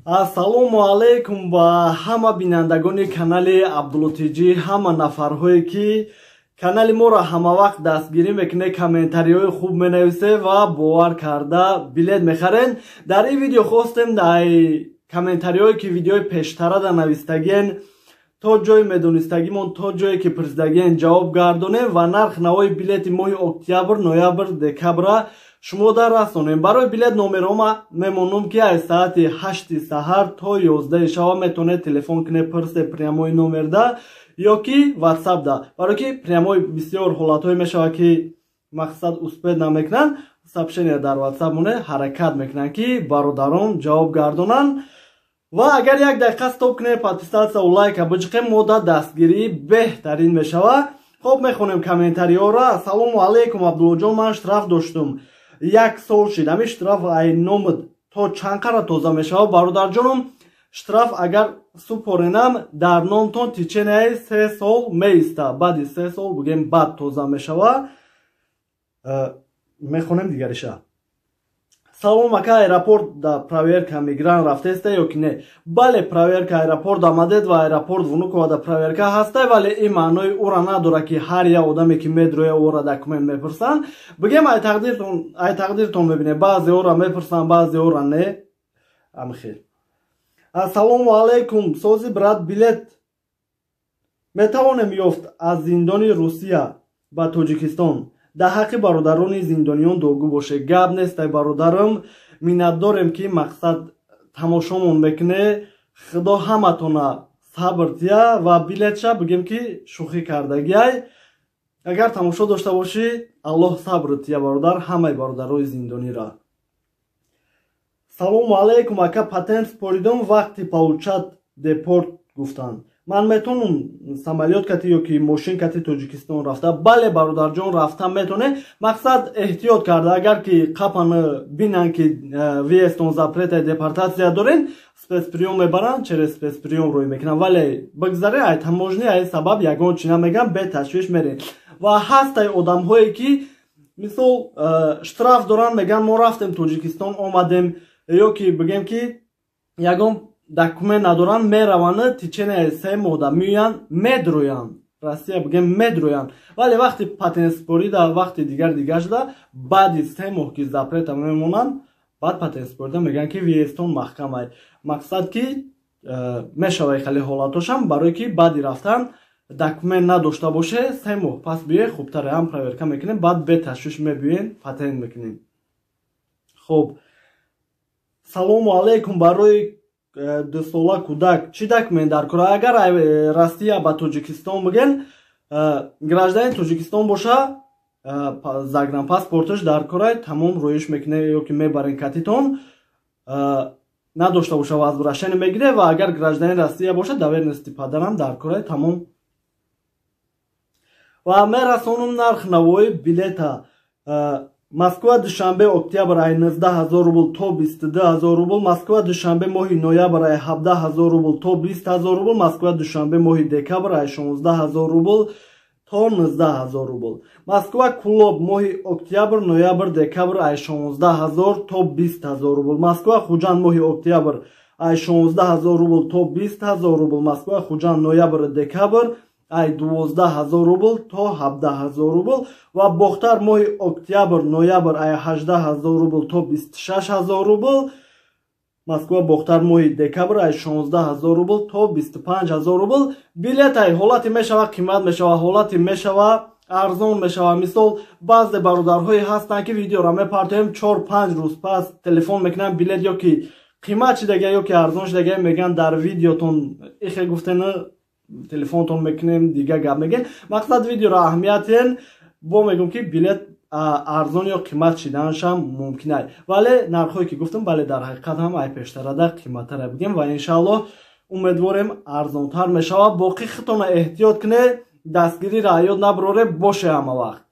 Ассалому алайкум ба ҳама бинандагони канали Абдуллотиҷӣ, ҳама нафарҳое ки канали моро ҳама вақт дастгирӣ мекунед, комментариҳои хуб менависед ва бовар карда билет мехарен. Дар ин видео хостем дар комментариҳое ки видеои пештарада навистагиен то ҷои медонистагимон, то ҷое ки пурсидагиен ҷавоб гардонем ва нарх навои билети моҳи октябр, ноябр, декабра шумода расонем. Барои билет номерома мемонам ки аз саати 8 саҳар то 11 шаба метавонед телефон кунед, пурсед прямои номерда ё ки ватсапда. Барои ки прямои бисёр ҳолатҳое мешавад ки мақсад успед намекунанд, сообщение дар ватсап монед ҳаракат мекунанд ки бародарон ҷавоб гардонанд. Ва агар як дақиқа стоп кунед, подписатсия ва лайка биҷиқем, мода дастгирӣ беҳтарин мешавад. Хоб мехонем комментариҳоро. Ассалому алайкум Абдуллоҷон, ман штраф доштум. 1 сол шид. Ами штраф ай номад то чанд қара тоза мешавад? Бародарҷонам, штраф агар супоренам дар номтон теченаи 3 сол меиста. Баъди 3 сол бигем баъд тоза мешавад. Мехонем дигариша. Салом ака, аэропорт да проверка мигрант рафтеста ё ки не? Бале, проверка аэропорт амадед ва аэропорт Внукова да проверка ҳастай, вале ин маънои ура надорад ки ҳар як одаме ки медроя ура документ мепурсанд. Бигем ай тақдиртон мебинед, баъзе ура мепурсанд, баъзе ура не. Амхел. Ассалому алайкум, сози брат, билет метавонем ёфт аз зиндони Русия ба Тоҷикистон? Дар ҳаққи бародарони зиндониён догу боше. Гап нест ай бародарам, миннатдорем ки мақсад тамошомон мекуне. Худо ҳаматона сабр тия ва билетша бигем ки шӯхӣ кардагиай. Агар тамошо дошта бошӣ, Аллоҳ сабр тия бародар, ҳамаи бародарои зиндонира. Салому алайкум ака, патент споридам, вақти получат депорт гуфтанд. Ман метонам самолёт кати ё ки мошин кати Тоҷикистон рафта? Бале бародарҷон, рафта метоне. Мақсад эҳтиёт карда, агар ки қапан бинан ки виестон запрета депортация дорен, спецприём мебаранд, через спецприём рӯй мекунанд. Вале бигзаре ай таможни ай сабаб ягон чина мегам, бе ташвиш мерен. Ва ҳастай одамҳое ки мисол штраф доранд, меган мо рафтем Тоҷикистон, омадем, ё ки бигем ки ягон документ надоранд, мераванд, теченаи 3 моҳда меоянд, медроянд. Россия бигем медроянд. Вале вақти патентспорида, вақти дигар шуда, баъди 3 моҳ ки запрета мемонанд, баъд патентспорида меган ки виестон маҳкам ай. Мақсад ки мешавад хеле ҳолатошам, барои ки баъди рафтан документ надошта боше 3 моҳ пас бие хубтаре, ҳам проверка мекунем, баъд бе ташвиш мебиен, патент мекунем. Хуб. Салому алайкум, барои 2 сола кӯдак чӣ документ даркора? Агар Россия ба Тоҷикистон биген, гражданин Тоҷикистон боша, загранпаспорташ даркора, тамом рӯиш мекуне ё ки мебарен катитон, надошта боша возвращение мегире. Ва агар гражданин Россия боша, доверенности падарам даркора, тамом. Ва мерасонам нарх навои билета. Москва душанбе октябр ай 19 000 рубл то 22 000 рубл. Москва душанбе моҳи ноябр ай 17 000 рубл то 20 000 рубл. Москва душанбе моҳи декабр ай 16 000 рубл то 19 000 рубл. Москва кулоб моҳи октябр, ноябр, декабр ай 16 000 то 20 000 рубл. Москва хуҷанд моҳи октябр ай 16 000 рубл то 20 000 рубл. Москва хуҷанд ноябр, декабр ай 12 000 рубл то 17 000 рубл. Ва бохтар моҳи октябр, ноябр ай 18 000 рубл то 26 000 рубл. Москва бохтар моҳи декабр ай 16 000 рубл то 25 000 рубл. Билет ай ҳолати мешава қимат мешава, ҳолати мешава арзон мешава. Мисол баъзе бародарҳои ҳастанд ки видеоро мепартоем 4-5 рӯз пас телефон мекунанд, билет ё ки қимат шидаги ё ки арзон шидаги, меган дар видеотон ихе гуфтена телефонтон мекунем, дига гап мегем. Мақсад видеоро аҳамиятен бо мегум ки билет арзон ё қимат шиданашам мумкин ай. Вале нархҳое ки гуфтам, бале дар ҳақиқат ҳам ай пештарада қиматтара бигем ва иншааллоҳ умедворем арзонтар мешавад. Боқӣ худтона эҳтиёт кунед, дастгирира ҳаёт набароре боше ҳама вақт.